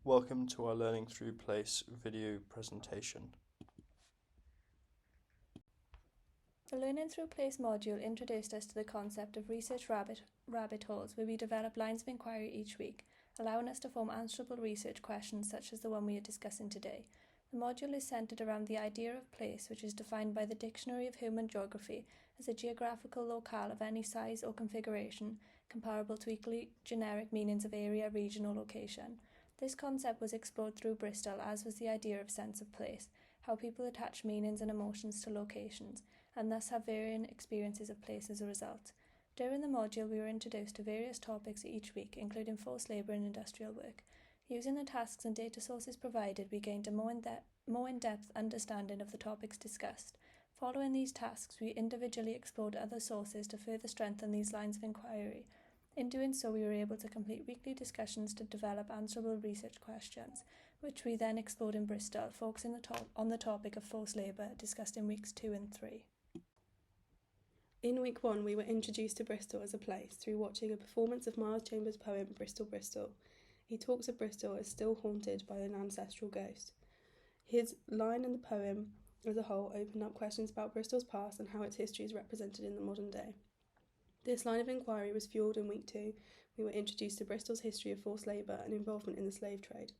Welcome to our Learning Through Place video presentation. The Learning Through Place module introduced us to the concept of research rabbit holes, where we develop lines of inquiry each week, allowing us to form answerable research questions such as the one we are discussing today. The module is centred around the idea of place, which is defined by the Dictionary of Human Geography as a geographical locale of any size or configuration comparable to equally generic meanings of area, region or location. This concept was explored through Bristol, as was the idea of sense of place, how people attach meanings and emotions to locations, and thus have varying experiences of place as a result. During the module, we were introduced to various topics each week, including forced labour and industrial work. Using the tasks and data sources provided, we gained a more in-depth understanding of the topics discussed. Following these tasks, we individually explored other sources to further strengthen these lines of inquiry. In doing so, we were able to complete weekly discussions to develop answerable research questions, which we then explored in Bristol, focusing on the topic of forced labour, discussed in weeks 2 and 3. In week 1, we were introduced to Bristol as a place through watching a performance of Miles Chambers' poem Bristol, Bristol. He talks of Bristol as still haunted by an ancestral ghost. His line in the poem as a whole opened up questions about Bristol's past and how its history is represented in the modern day. This line of inquiry was fuelled in week 2. We were introduced to Bristol's history of forced labour and involvement in the slave trade.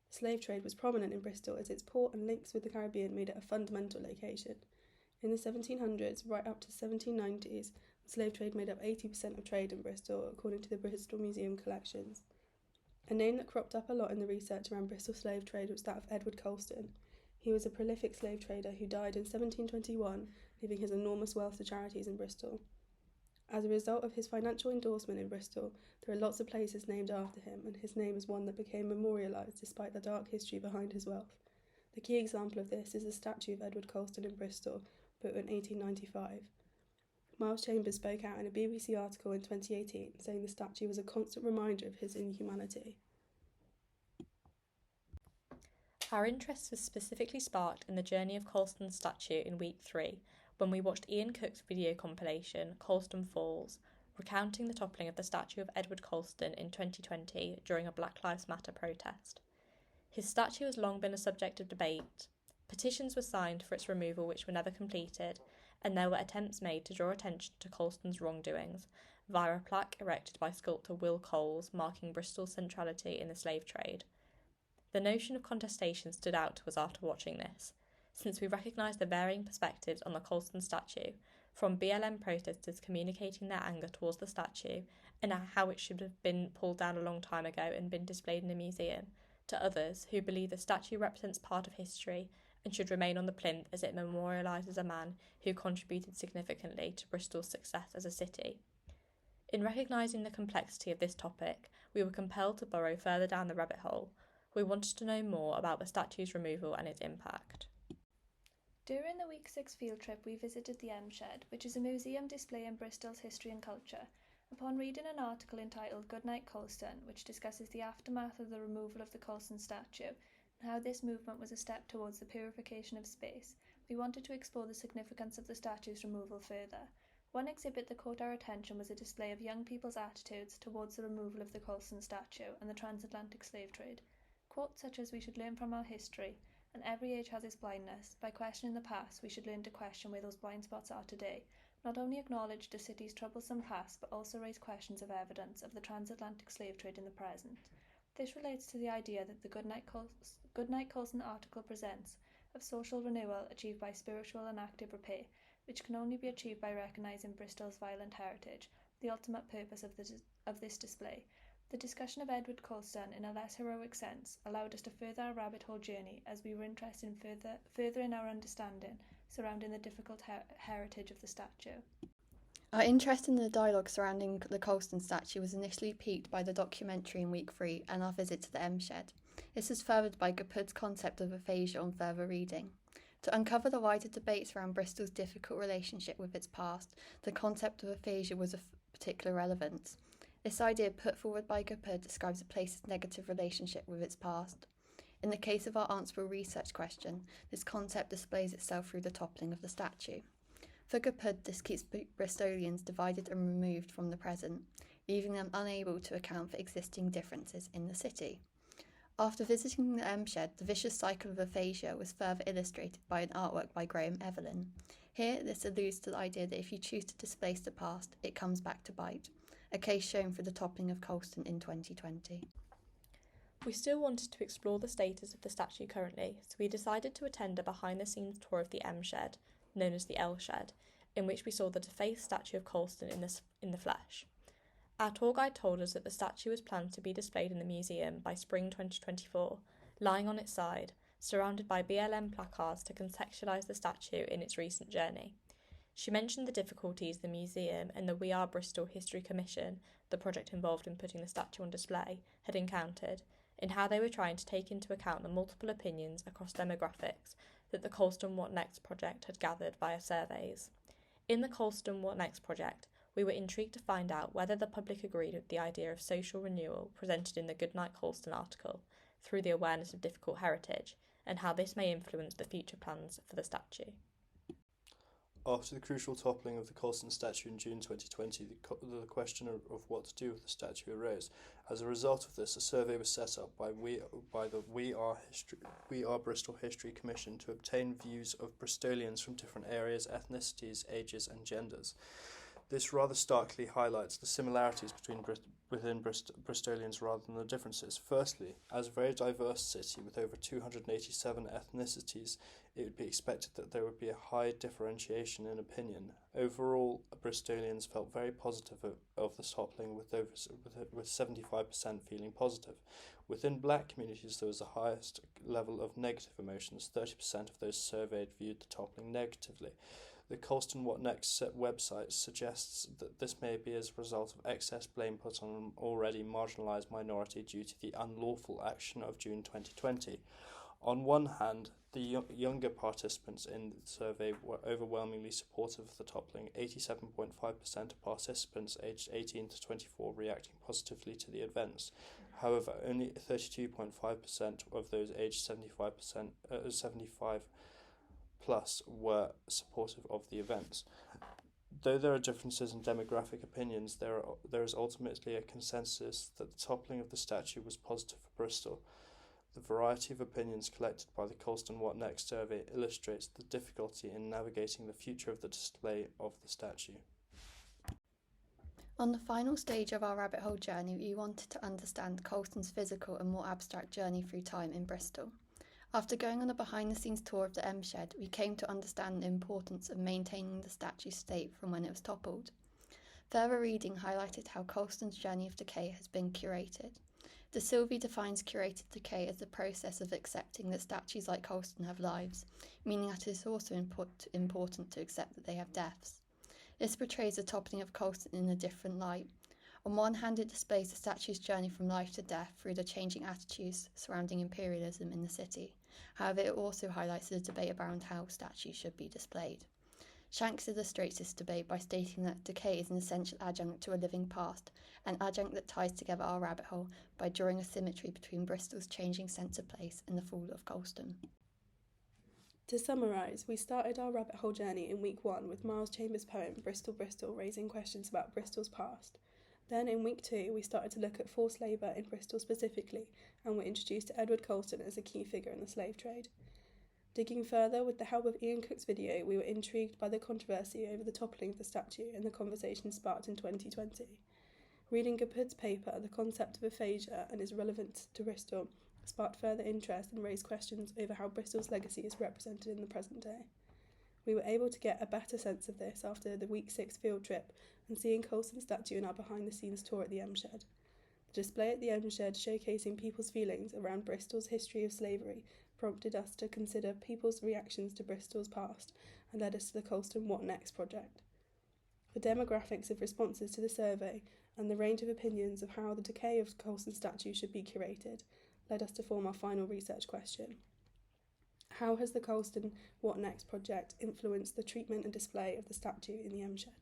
The slave trade was prominent in Bristol as its port and links with the Caribbean made it a fundamental location. In the 1700s, right up to the 1790s, the slave trade made up 80% of trade in Bristol, according to the Bristol Museum collections. A name that cropped up a lot in the research around Bristol slave trade was that of Edward Colston. He was a prolific slave trader who died in 1721, leaving his enormous wealth to charities in Bristol. As a result of his financial endorsement in Bristol, there are lots of places named after him, and his name is one that became memorialised despite the dark history behind his wealth. The key example of this is the statue of Edward Colston in Bristol, built in 1895. Miles Chambers spoke out in a BBC article in 2018, saying the statue was a constant reminder of his inhumanity. Our interest was specifically sparked in the journey of Colston's statue in week 3, when we watched Ian Cook's video compilation, Colston Falls, recounting the toppling of the statue of Edward Colston in 2020 during a Black Lives Matter protest. His statue has long been a subject of debate. Petitions were signed for its removal which were never completed, and there were attempts made to draw attention to Colston's wrongdoings via a plaque erected by sculptor Will Coles marking Bristol's centrality in the slave trade. The notion of contestation stood out to us after watching this, since we recognised the varying perspectives on the Colston statue, from BLM protesters communicating their anger towards the statue and how it should have been pulled down a long time ago and been displayed in a museum, to others who believe the statue represents part of history and should remain on the plinth as it memorialises a man who contributed significantly to Bristol's success as a city. In recognising the complexity of this topic, we were compelled to burrow further down the rabbit hole. We wanted to know more about the statue's removal and its impact. During the Week 6 field trip, we visited the M Shed, which is a museum displaying Bristol's history and culture. Upon reading an article entitled Goodnight Colston, which discusses the aftermath of the removal of the Colston statue, and how this movement was a step towards the purification of space, we wanted to explore the significance of the statue's removal further. One exhibit that caught our attention was a display of young people's attitudes towards the removal of the Colston statue and the transatlantic slave trade. Quotes such as "we should learn from our history," and "every age has its blindness. By questioning the past, we should learn to question where those blind spots are today," not only acknowledge the city's troublesome past, but also raise questions of evidence of the transatlantic slave trade in the present. This relates to the idea that the Goodnight Colston article presents of social renewal achieved by spiritual and active repair, which can only be achieved by recognising Bristol's violent heritage, the ultimate purpose of this display. The discussion of Edward Colston in a less heroic sense allowed us to further our rabbit hole journey, as we were interested in furthering our understanding surrounding the difficult heritage of the statue. Our interest in the dialogue surrounding the Colston statue was initially piqued by the documentary in week 3 and our visit to the M Shed. This was furthered by Gapud's concept of aphasia on further reading. To uncover the wider debates around Bristol's difficult relationship with its past, the concept of aphasia was of particular relevance. This idea put forward by Gapud describes a place's negative relationship with its past. In the case of our answerable research question, this concept displays itself through the toppling of the statue. For Gapud, this keeps Bristolians divided and removed from the present, leaving them unable to account for existing differences in the city. After visiting the M Shed, the vicious cycle of aphasia was further illustrated by an artwork by Graham Evelyn. Here, this alludes to the idea that if you choose to displace the past, it comes back to bite, a case shown for the toppling of Colston in 2020. We still wanted to explore the status of the statue currently, so we decided to attend a behind-the-scenes tour of the M Shed, known as the L Shed, in which we saw the defaced statue of Colston in the flesh. Our tour guide told us that the statue was planned to be displayed in the museum by spring 2024, lying on its side, surrounded by BLM placards to contextualise the statue in its recent journey. She mentioned the difficulties the museum and the We Are Bristol History Commission, the project involved in putting the statue on display, had encountered, in how they were trying to take into account the multiple opinions across demographics that the Colston What Next project had gathered via surveys. In the Colston What Next project, we were intrigued to find out whether the public agreed with the idea of social renewal presented in the Goodnight Colston article through the awareness of difficult heritage, and how this may influence the future plans for the statue. After the crucial toppling of the Colston statue in June 2020, the question of what to do with the statue arose. As a result of this, a survey was set up by the We Are Bristol History Commission to obtain views of Bristolians from different areas, ethnicities, ages and genders. This rather starkly highlights the similarities within Bristolians rather than the differences. Firstly, as a very diverse city with over 287 ethnicities, it would be expected that there would be a high differentiation in opinion. Overall, Bristolians felt very positive of the toppling, with 75% feeling positive. Within black communities, there was the highest level of negative emotions. 30% of those surveyed viewed the toppling negatively. The Colston What Next website suggests that this may be as a result of excess blame put on an already marginalised minority due to the unlawful action of June 2020. On one hand, the younger participants in the survey were overwhelmingly supportive of the toppling, 87.5% of participants aged 18 to 24 reacting positively to the events. However, only 32.5% of those aged 75 plus were supportive of the events. Though there are differences in demographic opinions, there is ultimately a consensus that the toppling of the statue was positive for Bristol. The variety of opinions collected by the Colston What Next survey illustrates the difficulty in navigating the future of the display of the statue. On the final stage of our rabbit hole journey, we wanted to understand Colston's physical and more abstract journey through time in Bristol. After going on a behind-the-scenes tour of the M Shed, we came to understand the importance of maintaining the statue's state from when it was toppled. Further reading highlighted how Colston's journey of decay has been curated. De Silva defines curated decay as the process of accepting that statues like Colston have lives, meaning that it is also important to accept that they have deaths. This portrays the toppling of Colston in a different light. On one hand, it displays the statue's journey from life to death through the changing attitudes surrounding imperialism in the city. However, it also highlights the debate around how statues should be displayed. Shanks illustrates this debate by stating that decay is an essential adjunct to a living past, an adjunct that ties together our rabbit hole by drawing a symmetry between Bristol's changing sense of place and the fall of Colston. To summarise, we started our rabbit hole journey in week 1 with Miles Chambers' poem Bristol, Bristol, raising questions about Bristol's past. Then in week 2, we started to look at forced labour in Bristol specifically, and were introduced to Edward Colston as a key figure in the slave trade. Digging further, with the help of Ian Cook's video, we were intrigued by the controversy over the toppling of the statue and the conversation sparked in 2020. Reading Gapud's paper, The Concept of Aphasia and Its Relevance to Bristol, sparked further interest and raised questions over how Bristol's legacy is represented in the present day. We were able to get a better sense of this after the week 6 field trip and seeing Colston's statue in our behind-the-scenes tour at the M Shed. The display at the M Shed showcasing people's feelings around Bristol's history of slavery prompted us to consider people's reactions to Bristol's past and led us to the Colston What Next project. The demographics of responses to the survey and the range of opinions of how the decay of Colston's statue should be curated led us to form our final research question. How has the Colston What Next project influenced the treatment and display of the statue in the M Shed?